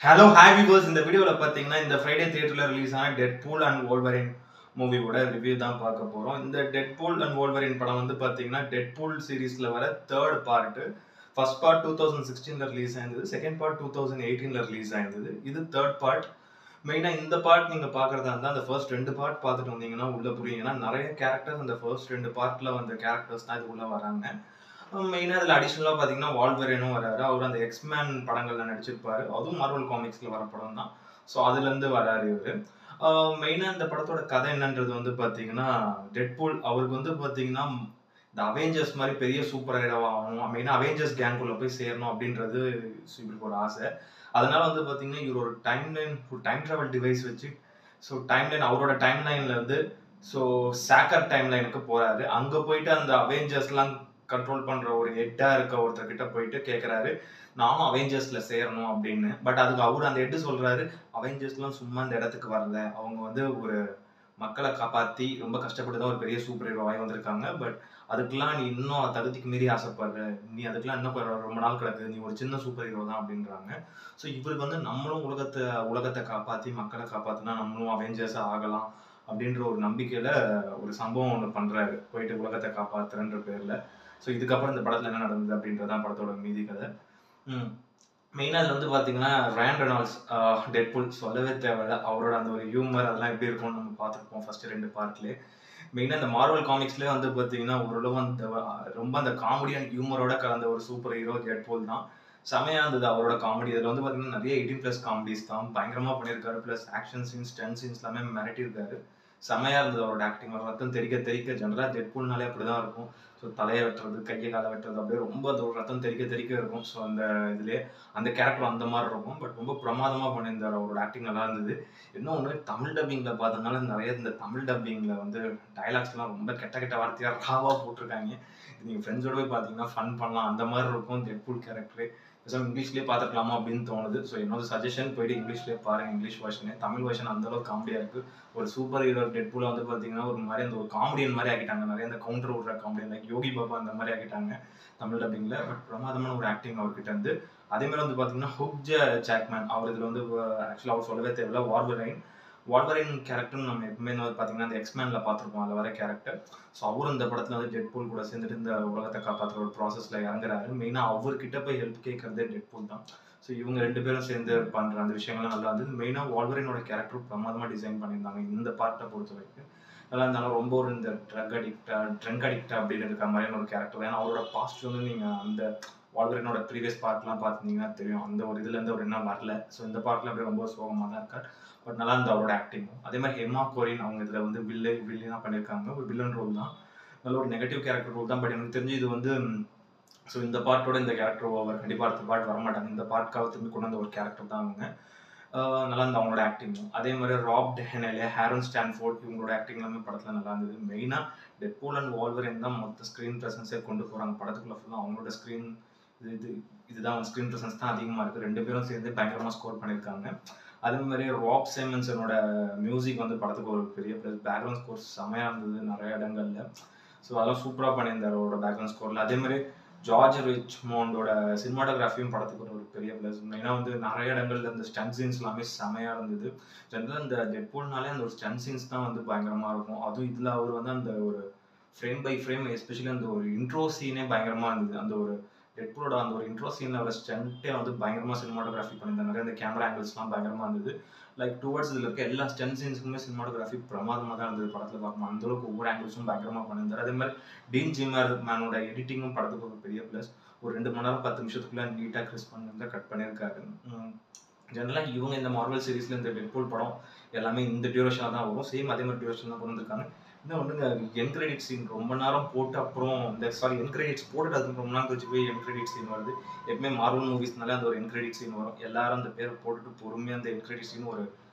Hello hi viewers. இந்த வீடியோவில் பார்த்தீங்கன்னா இந்த ஃப்ரைடே தியேட்டரில் ரிலீஸ் ஆன டெட்பூல் அண்ட் வோல்வரின் மூவியோட ரிவ்யூ தான் பார்க்க போகிறோம். இந்த டெட்பூல் அண்ட் வோல்வரின் படம் வந்து பார்த்தீங்கன்னா டெட்பூல் சீரீஸில் வர third part. First part 2016 release ஆயிருந்தது, செகண்ட் பார்ட் 2018 ரிலீஸ் ஆயிருந்தது. இது தேர்ட் பார்ட். மெயினாக இந்த பார்ட் நீங்கள் பார்க்குறதா இருந்தால் அந்த ஃபர்ஸ்ட் ரெண்டு பார்ட் பார்த்துட்டு வந்தீங்கன்னா உள்ள புரியும். ஏன்னா நிறைய கேரக்டர்ஸ் அந்த ஃபர்ஸ்ட் ரெண்டு பார்ட்டில் வந்த கேரக்டர்ஸ் தான் இது உள்ளே வராங்க. மெயினாக அதில் அடிஷ்னலாக பார்த்தீங்கன்னா வால்வரேனும் வராரு. அவர் அந்த எக்ஸ்மேன் படங்களில் நடிச்சிருப்பாரு. அதுவும் மார்வல் காமிக்ஸில் வர படம் தான். ஸோ அதுலேருந்து வராரு இவர். மெயினாக இந்த படத்தோட கதை என்னன்றது வந்து பார்த்தீங்கன்னா டெட்பூல் அவருக்கு வந்து பார்த்தீங்கன்னா இந்த அவெஞ்சர்ஸ் மாதிரி பெரிய சூப்பர் ஹீரோவாக ஆகணும், மெயினாக அவெஞ்சர்ஸ் கேங்குள்ளே போய் சேரணும் அப்படின்றது இவருக்கு ஒரு ஆசை. அதனால வந்து பார்த்தீங்கன்னா இவர் ஒரு டைம் ட்ராவல் டிவைஸ் வச்சு ஸோ டைம்லைன் அவரோட டைம்லைனில் இருந்து ஸோ சாக்கர் டைம்லைனுக்கு போகிறாரு. அங்கே போயிட்டு அந்த அவெஞ்சர்ஸ்லாம் கண்ட்ரோல் பண்ற ஒரு ஹெட்டா இருக்க ஒருத்தர்கிட்ட போயிட்டு கேட்கறாரு, நானும் அவெஞ்சர்ஸ்ல சேரணும் அப்படின்னு. பட் அதுக்கு அவரு அந்த ஹெட் சொல்றாரு, அவெஞ்சர்ஸ்லாம் சும்மா இந்த இடத்துக்கு வரல, அவங்க வந்து ஒரு மக்களை காப்பாத்தி ரொம்ப கஷ்டப்பட்டு தான் ஒரு பெரிய சூப்பர் ஹீரோ ஆகி வந்திருக்காங்க. பட் அதுக்கெல்லாம் நீ இன்னும் தகுதிக்கு மீறி ஆசைப்படுற, நீ அதுக்கெல்லாம் இன்னும் ரொம்ப நாள் கிடக்குது, நீ ஒரு சின்ன சூப்பர் ஹீரோ தான் அப்படின்றாங்க. ஸோ இவருக்கு வந்து நம்மளும் உலகத்தை காப்பாத்தி மக்களை காப்பாத்தினா நம்மளும் அவெஞ்சர்ஸா ஆகலாம் அப்படின்ற ஒரு நம்பிக்கையில ஒரு சம்பவம் ஒன்று பண்றாரு, போயிட்டு உலகத்தை காப்பாத்துறன்ற பேர்ல. ஸோ இதுக்கப்புறம் இந்த படத்தில் என்ன நடந்தது அப்படின்றதான் படத்தோட மீதி கதை. மெயினாக அதில் வந்து பார்த்தீங்கன்னா ரயான் ரெனால்ட்ஸ் டெட்பூல் சொல்லவே தேவையில்ல. அவரோட அந்த ஒரு ஹியூமர் அதெல்லாம் எப்படி இருக்கும்னு நம்ம பார்த்துருப்போம் ஃபர்ஸ்ட் ரெண்டு பார்ட்லேயே. மெயினாக இந்த மார்வல் காமிக்ஸ்லேயே வந்து பார்த்தீங்கன்னா ஓரளவு அந்த ரொம்ப அந்த காமெடி அண்ட் ஹியூமரோட கலந்த ஒரு சூப்பர் ஹீரோ டெட்பூல் தான். செமையாக இருந்தது அவரோட காமெடி. அதில் வந்து பார்த்தீங்கன்னா நிறைய 18+ காமெடிஸ் தான் பயங்கரமாக பண்ணியிருக்காரு. Plus action scenes, stun scenes எல்லாமே மிரட்டியிருக்காரு. செமையாக இருந்தது அவரோட ஆக்டிங். ஒரு ரத்தம் தெறிக்க தெறிக்க ஜென்ரலாக டெட்பூல்னாலே அப்படி தான் இருக்கும். ஸோ தலையை வெட்டுறது, கையை காலை வெட்டுறது, அப்படியே ரொம்ப அந்த ஒரு ரத்தம் தெறிக்க தெறிக்க இருக்கும். ஸோ அந்த இதுலேயே அந்த கேரக்டர் அந்த மாதிரி இருக்கும். பட் ரொம்ப பிரமாதமாக பண்ணியிருந்தார். அவரோட ஆக்டிங் நல்லா இருந்தது. இன்னொன்று தமிழ் டப்பிங்கில் பார்த்ததுனால நிறைய இந்த தமிழ் டப்பிங்கில் வந்து டைலாக்ஸ்லாம் ரொம்ப கெட்ட கெட்ட வார்த்தையாக ராவாக போட்டிருக்காங்க. நீங்கள் ஃப்ரெண்ட்ஸோட போய் பார்த்தீங்கன்னா ஃபன் பண்ணலாம், அந்த மாதிரி இருக்கும் டெட்பூல் கேரக்டரு. இங்கிலீஷ்லேயே பார்த்துக்கலாமா அப்படின்னு தோணுது. ஸோ என்னோட சஜஷன் போயிட்டு இங்கிலீஷ்லேயே பாருங்கள், இங்கிலீஷ் வெர்ஷனே. தமிழ் வெர்ஷன் அந்தளவுக்கு காமெடியாக இருக்குது. ஒரு சூப்பர் ஹீரோ டெட்பூலை வந்து பார்த்தீங்கன்னா ஒரு மாதிரி அந்த ஒரு காமெடியன் மாதிரி ஆக்கிட்டாங்க. நிறைய அந்த கவுண்டர் விடுற காமெடியன் லைக் யோகி பாபா அந்த மாதிரி ஆக்கிட்டாங்க தமிழ் டப்பிங்கில். பட் பிரமாதமான ஒரு ஆக்டிங் அவர்கிட்ட இருந்து. அதே மாதிரி வந்து பார்த்தீங்கன்னா ஜாக்மேன் அவர் இதில் வந்து ஆக்சுவலாக அவர் சொல்லவே தேவையில்ல. வால்வரைன் கேரக்டர் நம்ம எப்பவுமே வந்து பார்த்தீங்கன்னா அந்த எக்ஸ்மேனில் பார்த்துருப்போம், அதில் வர கேரக்டர். ஸோ அவரும் இந்த படத்தில் வந்து டெட்பூல் கூட சேர்ந்துட்டு இந்த உலகத்தை காப்பாற்றுற ஒரு ப்ராசஸில் இறங்குறாரு. மெயினாக அவர்கிட்ட போய் ஹெல்ப் கேட்கறதே டெட்பூல் தான். ஸோ இவங்க ரெண்டு பேரும் சேர்ந்து பண்ணுற அந்த விஷயங்கள்லாம் நல்லா இருந்தது. மெயினாக வால்வரினோட கேரக்டர் பிரமாதமாக டிசைன் பண்ணியிருந்தாங்க இந்த பார்ட்டை பொறுத்த வரைக்கும். நல்லா இருந்தாலும் ரொம்ப ஒரு இந்த ட்ரங்க் அடிக்டா அப்படின்னு இருக்க மாதிரியான ஒரு கேரக்டர். ஏன்னா அவரோட பாஸ்ட் வந்து நீங்கள் அந்த வால்வரினோட ப்ரீவியஸ் பார்ட்லாம் பார்த்துருந்தீங்கன்னா தெரியும், அந்த ஒரு இதுலேருந்து அவர் என்ன வரல. ஸோ இந்த பார்ட்டில் அப்படியே ரொம்ப சோகமாக தான் இருக்கார். பட் நல்லா இருந்த அவரோட ஆக்டிங்கும். அதே மாதிரி ஹெமா கோரின் அவங்க இதில் வந்து வில்லியாக பண்ணியிருக்காங்க. ஒரு வில்லன் ரோல் தான், நல்ல ஒரு நெகட்டிவ் கேரக்டர் ரோல் தான். பட் எனக்கு தெரிஞ்சு இது வந்து ஸோ இந்த பார்ட்டோட இந்த கேரக்டர் ஓவர், கண்டிப்பாக அடுத்த பார்ட் வரமாட்டாங்க. இந்த பார்ட்காக திரும்பி கொண்டு வந்த ஒரு கேரக்டர் தான் அவங்க. நல்லா இருந்தது அவங்களோட ஆக்டிங்கும். அதே மாதிரி ராப் டெஹனலே, ஹேரன் ஸ்டான்ஃபோர்ட் இவங்களோட ஆக்டிங் எல்லாமே படத்தில் நல்லா இருந்தது. மெயினாக டெட்பூல் அண்ட் வால்வரின் தான் மொத்த ஸ்க்ரீன் ப்ரெசன்ஸே கொண்டு போகிறாங்க படத்துக்குள்ள. ஃபுல்லாக அவங்களோட ஸ்க்ரீன் இதுதான் ஸ்க்ரீன் ப்ரெசன்ஸ் தான் அதிகமாக இருக்குது. ரெண்டு பேரும் சேர்ந்து பயங்கரமாக ஸ்கோர் பண்ணியிருக்காங்க. அதே மாதிரி ராப் சைமன்ஸனோட மியூசிக் வந்து படத்துக்கு ஒரு பெரிய ப்ளஸ். பேக்ரவுண்ட் ஸ்கோர் செமையாக இருந்தது நிறைய இடங்கள்ல. ஸோ அதெல்லாம் சூப்பராக பண்ணியிருந்தார் அவரோட பேக்ரவுண்ட் ஸ்கோரில். அதே மாதிரி ஜார்ஜ் ரிச்மோண்டோட சினிமாட்டோகிராஃபியும் படத்துக்கு ஒரு பெரிய ப்ளஸ். மெயினாக வந்து நிறைய இடங்கள்ல இந்த ஸ்டன் சீன்ஸ் எல்லாமே செமையாக இருந்தது. ஜென்ரலாக இந்த டெட்பூல்னாலே அந்த ஒரு ஸ்டன் சீன்ஸ் தான் வந்து பயங்கரமாக இருக்கும். அதுவும் இதில் அவர் வந்து அந்த ஒரு ஃப்ரேம் பை ஃப்ரேம், எஸ்பெஷலி அந்த ஒரு இன்ட்ரோ சீனே பயங்கரமாக இருந்தது. அந்த ஒரு டெட்பூலோட அந்த ஒரு இன்ட்ரோ சீனில் வர ஸ்டண்ட்டே வந்து பயங்கரமாக சினிமாட்டோகிராஃபி பண்ணியிருந்தாங்க. நிறைய அந்த கேமரா ஆங்கிள்ஸ்லாம் பயங்கரமாக இருந்தது. லைக் டுவர்ட்ஸ் இதில் இருக்க எல்லா ஸ்டன் சீன்ஸுக்குமே சினிமாட்டோகிராஃபி பிரமாதமாக தான் இருந்தது படத்தில் பார்க்கணும். அந்தளவுக்கு ஒவ்வொரு ஆங்கிள்ஸும் பயங்கரமாக பண்ணியிருந்தார். அதே மாதிரி டீன் ஜிம்மர்மேனோட எடிட்டிங்கும் படத்துக்கு ஒரு பெரிய ப்ளஸ். ஒரு 2 மணி நேரம் 10 நிமிஷத்துக்குள்ள நீட்டாக கிறிஸ் பண்ணியிருந்தா கட் பண்ணியிருக்காரு. ஜென்ரலாக இவங்க இந்த மார்வல் சீரீஸில் இந்த டெட்பூல் படம் எல்லாமே இந்த டியூரேஷனாக தான் வரும். சேம் அதே மாதிரி டியூரேஷன் தான் கொண்டு வந்திருக்காங்க. இன்னும் ஒன்றுங்க, என் கிரெடிட் சீன் ரொம்ப நேரம் போட்டு அப்புறம் இந்த என் கிரெடிட்ஸ் போட்டுட்டு அதுக்கு ரொம்ப நேரம் கழிச்சு போய் என் கிரெடிட் சீன் வருது. எப்பவுமே மார்வல் மூவிஸ்னாலே அந்த ஒரு என் கிரெடிட் சீன் வரும். எல்லாரும் அந்த பேரை போட்டுட்டு பொறுமையாக அந்த என் கிரெடிட் சீன் ஒரு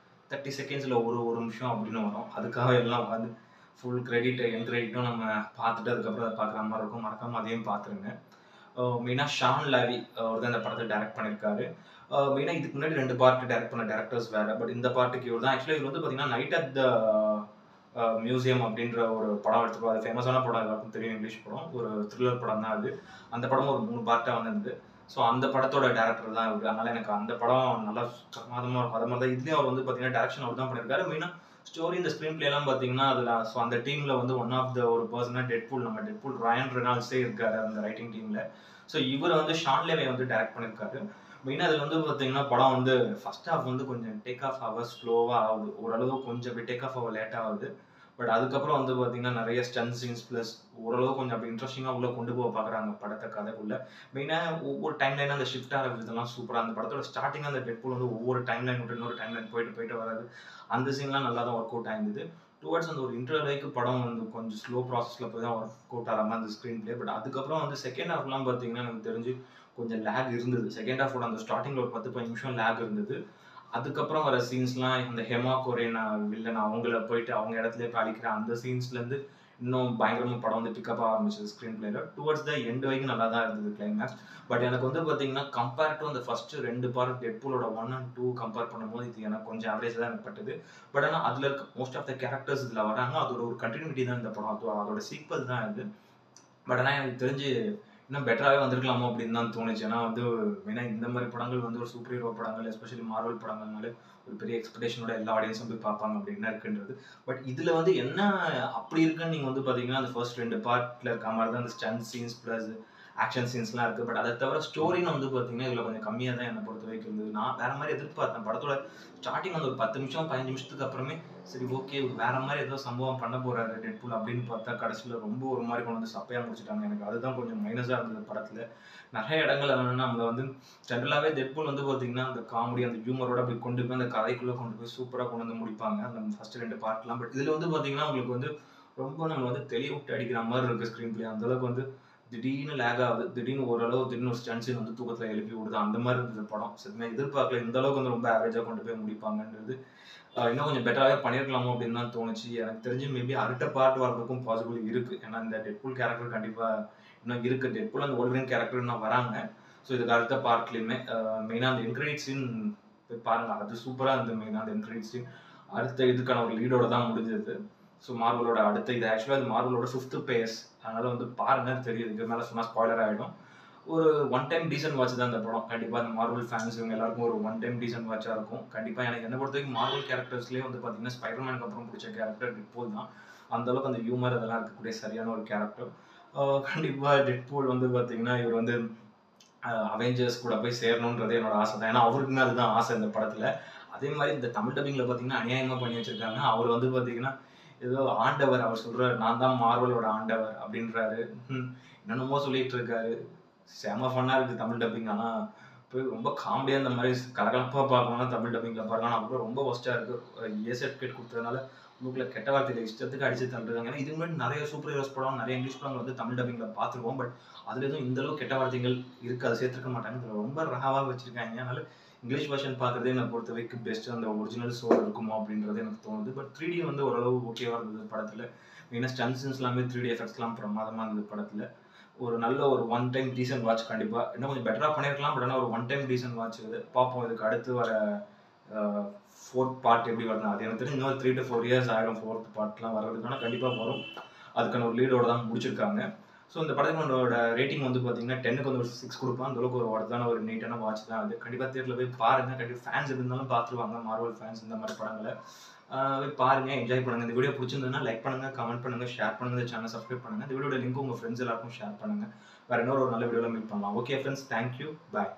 30 செகண்ட்ஸில் ஒரு நிமிஷம் அப்படின்னு வரும். அதுக்காக எல்லாம் உட்காந்து ஃபுல் என் கிரெடிட்டும் நம்ம பார்த்துட்டு அதுக்கப்புறம் அதை பார்க்குற மாதிரி இருக்கும். மறக்காமல் அதையும் பார்த்துருங்க. மெயினாக ஷான் லாவி அவர் தான் இந்த படத்தை டைரக்ட் பண்ணியிருக்காரு. மெயினாக இதுக்கு முன்னாடி 2 பார்ட் டைரக்ட் பண்ண டேரக்டர்ஸ் வேறு. பட் இந்த பார்ட்டுக்கு இவர் தான். ஆக்சுவலாக இவர் வந்து பார்த்தீங்கன்னா நைட் அட் த மியூசியம் அப்படின்ற ஒரு படம் எடுத்துருப்போம். அது ஃபேமஸான படம், எல்லாருக்கும் தெரியும், இங்கிலீஷ் படம். ஒரு த்ரில்லர் படம் தான் அது. அந்த படம் ஒரு 3 பார்ட்டாக வந்திருந்தது. ஸோ அந்த படத்தோட டேரக்டர் தான் இவர். அதனால எனக்கு அந்த படம் நல்லா பிரமாதமாக இருக்கும். அது மாதிரி தான் இதுலேயும் அவர் வந்து பார்த்தீங்கன்னா டேரக்ஷன் அவர் தான் பண்ணியிருக்காரு. மெயினாக ஸ்டோரி இந்த ஸ்க்ரீன் பிளேலாம் பார்த்தீங்கன்னா அதில் ஸோ அந்த டீமில் வந்து ஒன் ஆஃப் த ஒரு பர்சனாக டெட்பூல், நம்ம டெட்பூல் ராயன் ரெனால்ட்ஸே இருக்காரு அந்த ரைட்டிங் டீமில். ஸோ இவர் வந்து ஷான் லேவே வந்து டைரக்ட் பண்ணியிருக்காரு. மெயினாக அதில் வந்து பார்த்தீங்கன்னா படம் வந்து ஃபர்ஸ்ட் ஹாஃப் வந்து கொஞ்சம் டேக் ஆஃப் ஆக ஸ்லோவாக ஆகுது, ஓரளவு கொஞ்சம் அப்படி டேக் ஆஃப் ஆக லேட்டாக ஆகுது. பட் அதுக்கப்புறம் வந்து பார்த்தீங்கன்னா நிறைய ஸ்டன் சீன்ஸ் ப்ளஸ் ஓரளவு கொஞ்சம் அப்படி இன்ட்ரெஸ்டிங்காக உள்ள கொண்டு போக பார்க்குறாங்க படத்தை கதைக்குள்ள. மெயினாக ஒவ்வொரு டைம் லைனாக அந்த ஷிஃப்ட் ஆகிற விதெல்லாம் சூப்பராக, அந்த படத்தோட ஸ்டார்டிங்காக அந்த டெட்பூல் வந்து ஒவ்வொரு டைம் லைன் விட்டு இன்னொரு டைம் லைன் போயிட்டு போயிட்டு வராது, அந்த சீன்லாம் நல்லா தான் ஒர்க் அவுட் ஆயிருந்தது. டுவர்ட்ஸ் அந்த ஒரு இன்டர்வல் வரைக்கும் படம் வந்து கொஞ்சம் ஸ்லோ ப்ராசஸில் போய் தான் ஒர்க் அவுட் ஆகாமல் அந்த ஸ்க்ரீன் பிளே. பட் அதுக்கப்புறம் வந்து செகண்ட் ஹாஃப்லாம் பார்த்தீங்கன்னா எனக்கு தெரிஞ்சு கொஞ்சம் லேக் இருந்தது. செகண்ட் ஹாஃபோட அந்த ஸ்டார்டிங்கில் ஒரு 10-15 நிமிஷம் லேக் இருந்தது. அதுக்கப்புறம் வர சீன்ஸ்லாம் இந்த ஹெமா கொரேனா வில்லன் அவங்கள போயிட்டு அவங்க இடத்துலயே போய் அழிக்கிற அந்த சீன்ஸ்லேருந்து இன்னும் பயங்கரமாக படம் வந்து பிக்கப் ஆரம்பிச்சது ஸ்க்ரீன் பிளேல. டுவர்ட்ஸ் த எண்ட் வரைக்கும் நல்லா தான் இருந்தது கிளைமேக்ஸ். பட் எனக்கு வந்து பார்த்தீங்கன்னா கம்பேர் டு அந்த ஃபர்ஸ்ட் 2 பார்ட் டெட்பூலோட 1 and 2 கம்பேர் பண்ணும்போது இது எனக்கு கொஞ்சம் ஆவரேஜ் தான் எனக்கு பட்டது. பட் ஆனால் அதில் இருக்க மோஸ்ட் ஆஃப் த கேரக்டர்ஸ் இதில் வராங்க. அதோட ஒரு கண்டினியூட்டி தான் இந்த படம், அதோட சீக்வல் தான் இது. பட் ஆனால் எனக்கு தெரிஞ்சு இன்னும் பெட்டராகவே வந்திருக்கலாமோ அப்படின்னு தான் தோணுச்சு. ஏன்னா வந்து மெயினாக இந்த மாதிரி படங்கள் வந்து ஒரு சூப்பர் ஹீரோ படங்கள், எஸ்பெஷலி மார்வல் படங்கள்னாலே ஒரு பெரிய எக்ஸ்பெக்டேஷனோட எல்லா ஆடியன்ஸும் போய் பார்ப்பாங்க அப்படின்னு இருக்குன்றது. பட் இதில் வந்து என்ன அப்படி இருக்குன்னு நீங்கள் வந்து பார்த்தீங்கன்னா அந்த ஃபர்ஸ்ட் 2 பார்ட்டில் இருக்க மாதிரி தான் அந்த ஸ்டன் சீன்ஸ் ப்ளஸ் ஆக்ஷன் சீன்ஸ்லாம் இருக்குது. பட் அதை தவிர ஸ்டோரின்னு வந்து பார்த்தீங்கன்னா இதில் கொஞ்சம் கம்மியாக தான் என்னை பொறுத்த வரைக்கும் இருந்தது. நான் வேறு மாதிரி எதிர்பார்த்தேன். படத்தோட ஸ்டார்டிங் வந்து ஒரு 10 நிமிஷம் 15 நிமிஷத்துக்கு அப்புறமே சரி ஓகே வேற மாதிரி ஏதோ சம்பவம் பண்ண போறாரு டெட்பூல் அப்படின்னு பார்த்தா கடைசியில் ரொம்ப ஒரு மாதிரி கொண்டு வந்து சப்பையா முடிச்சுட்டாங்க. எனக்கு அதுதான் கொஞ்சம் மைனஸாக இருந்தது படத்தில். நிறைய இடங்கள் என்னன்னா நம்மளை வந்து ஜென்ரலாகவே டெட்பூல் வந்து பார்த்தீங்கன்னா அந்த காமெடி அந்த ஹியூமரோட அப்படி கொண்டு போய் அந்த கதைக்குள்ளே கொண்டு போய் சூப்பராக கொண்டு வந்து முடிப்பாங்க அந்த ஃபர்ஸ்ட் 2 பார்ட்லாம். பட் இதில் வந்து பார்த்தீங்கன்னா உங்களுக்கு வந்து ரொம்ப நம்ம வந்து தெளிய விட்டு அடிக்கிற மாதிரி இருக்குது ஸ்க்ரீன் பிளே. அந்தளவுக்கு வந்து திடீர்னு லேக் ஆகுது, திடீர்னு ஓரளவு திடீர்னு ஒரு ஸ்டன் சீன் வந்து தூக்கத்தில் எழுப்பி விடுது, அந்த மாதிரி இருந்தது படம். சரி எதிர்பார்க்கல இந்த அளவுக்கு வந்து ரொம்ப ஆவரேஜாக கொண்டு போய் முடிப்பாங்கன்றது. இன்னும் கொஞ்சம் பெட்டராகவே பண்ணியிருக்கலாமோ அப்படின்னு தான் தோணுச்சு. எனக்கு தெரிஞ்சு மேபி அடுத்த பார்ட் வரதுக்கும் பாசிபிள் இருக்குது. ஏன்னா இந்த டெட்பூல் கேரக்டர் கண்டிப்பாக இன்னும் இருக்குது. டெட்பூல் அந்த wolverine கேரக்டர் இன்னும் வராங்க. ஸோ இதுக்கு அடுத்த பார்ட்லேயுமே மெயினாக அந்த என்கிரெடிட் சீன் போய் பாருங்கள், அது சூப்பராக இருந்தது. மெயினாக அந்த என்கிரெடிட் சீன் அடுத்த இதுக்கான ஒரு லீடோட தான் முடிஞ்சது. ஸோ மார்வலோட அடுத்த இது ஆக்சுவலாக அது மார்வலோட 5th பேஸ். அதனால் வந்து பாருங்கள் தெரியுது, இதுக்கு மேலே சொன்னால் ஸ்பாய்லர் ஆகிடும். ஒரு ஒன் டைம் டீசன்ட் வாட்ச் தான் இந்த படம். கண்டிப்பாக அந்த மார்வல் ஃபேன்ஸ் இவங்க எல்லாருக்கும் ஒரு ஒன் டைம் டீசன்ட் வாட்சாக இருக்கும். கண்டிப்பாக எனக்கு என்ன பொறுத்த வரைக்கும் மார்வல் கேரக்டர்ஸ்லேயே வந்து பார்த்தீங்கன்னா ஸ்பைடர்மேனுக்கு அப்புறம் பிடிச்ச கேரக்டர் டெட்பூல் தான். அந்தளவுக்கு அந்த ஹியூமர் அதெல்லாம் இருக்கக்கூடிய சரியான ஒரு கேரக்டர். கண்டிப்பாக டெட்பூல் வந்து பார்த்தீங்கன்னா இவர் வந்து அவெஞ்சர்ஸ் கூட போய் சேரணுன்றது என்னோட ஆசை தான். ஏன்னா அவருக்குமே அதுதான் ஆசை இந்த படத்தில். அதே மாதிரி இந்த தமிழ் டப்பிங்கில் பார்த்தீங்கன்னா அநியாயமாக பண்ணி வச்சிருக்காங்க. அவர் வந்து பார்த்தீங்கன்னா ஏதோ ஆண்டவர், அவர் சொல்கிறார் நான் தான் மார்வலோட ஆண்டவர் அப்படின்றாரு. என்னென்னமோ சொல்லிட்டு இருக்காரு. செம ஃபன்னாக இருக்குது தமிழ் டப்பிங். ஆனால் போய் ரொம்ப காமெடியாக இந்த மாதிரி கலகலப்பாக பார்க்கணும்னா தமிழ் டப்பிங்கில் பார்க்கலாம். ஆனால் அப்புறம் ரொம்ப ஒஸ்ட்டாக இருக்குது. ஏ சர்டிஃபிகேட் கொடுத்ததுனால உங்களுக்குள்ள கெட்ட வார்த்தையில் இஷ்டத்துக்கு அடிச்சு தள்ளுறாங்க. ஏன்னா இதுக்கு முன்னாடி நிறைய சூப்பர் ஹீரோஸ் படம், நிறைய இங்கிலீஷ் படங்கள் வந்து தமிழ் டப்பிங்கில் பார்த்துருவோம். பட் அதில் எதுவும் இந்தளவு கெட்ட வார்த்தைகள் இருக்குது, அதை சேர்த்துருக்க மாட்டாங்க. இதில் ரொம்ப ரகாவாக வச்சுருக்காங்க. அதனால் இங்கிலீஷ் வெர்ஷன் பார்க்குறதே என்னை பொறுத்த வரைக்கும் பெஸ்ட்டு, அந்த ஒரிஜினல் சோல் இருக்குமோ அப்படின்றது எனக்கு தோணுது. பட் 3D வந்து ஓரளவு ஓகேவாக இருந்தது படத்தில். மெயினாக ஸ்டன் சீன்ஸ் எல்லாமே 3D எஃபெக்ட்ஸ்லாம் பிரமாதமாக இருந்தது படத்தில். ஒரு நல்ல ஒரு ஒன் டைம் டீசன்ட் வாட்ச். கண்டிப்பாக இன்னும் கொஞ்சம் பெட்டராக பண்ணியிருக்கலாம். பட் ஆனால் ஒரு ஒன் டைம் டீசன்ட் வாட்ச் இது பார்ப்போம். இதுக்கு அடுத்து வர 4th பார்ட் எப்படி வருது அது எனக்கு தெரிஞ்சு இன்னொரு 3 to 4 years ஆகிடும் 4th பார்ட்லாம் வர்றதுக்கான. கண்டிப்பாக வரும். அதுக்கான ஒரு லீடோட தான் முடிச்சிருக்காங்க. ஸோ இந்த படத்தினோட ரேட்டிங் வந்து பார்த்தீங்கன்னா 10க்கு வந்து ஒரு 6 கொடுப்பேன். அந்தளவுக்கு ஒரு ஒர்த்தான ஒரு நீட்டான வாட்ச் தான் அது. கண்டிப்பாக தியேட்டரில் போய் பாருங்கள். கண்டிப்பாக ஃபேன்ஸ் இருந்தாலும் பார்த்துருவாங்க, மார்வல் ஃபேன்ஸ் இந்த மாதிரி படங்களை போய் பாருங்கள், என்ஜாய் பண்ணுங்கள். இந்த வீடியோ பிடிச்சிருந்ததுன்னா லைக் பண்ணுங்கள், கமெண்ட் பண்ணுங்கள், ஷேர் பண்ணுங்கள், இந்த சேனல் சப்ஸ்கிரைப் பண்ணுங்கள். இந்த வீடியோட லிங்க் உங்கள் ஃப்ரெண்ட்ஸ் எல்லாருக்கும் ஷேர் பண்ணுங்கள். வேறு இன்னொரு நல்ல வீடியோவில் மீட் பண்ணலாம். ஓகே ஃப்ரெண்ட்ஸ், தேங்க்யூ, பாய்.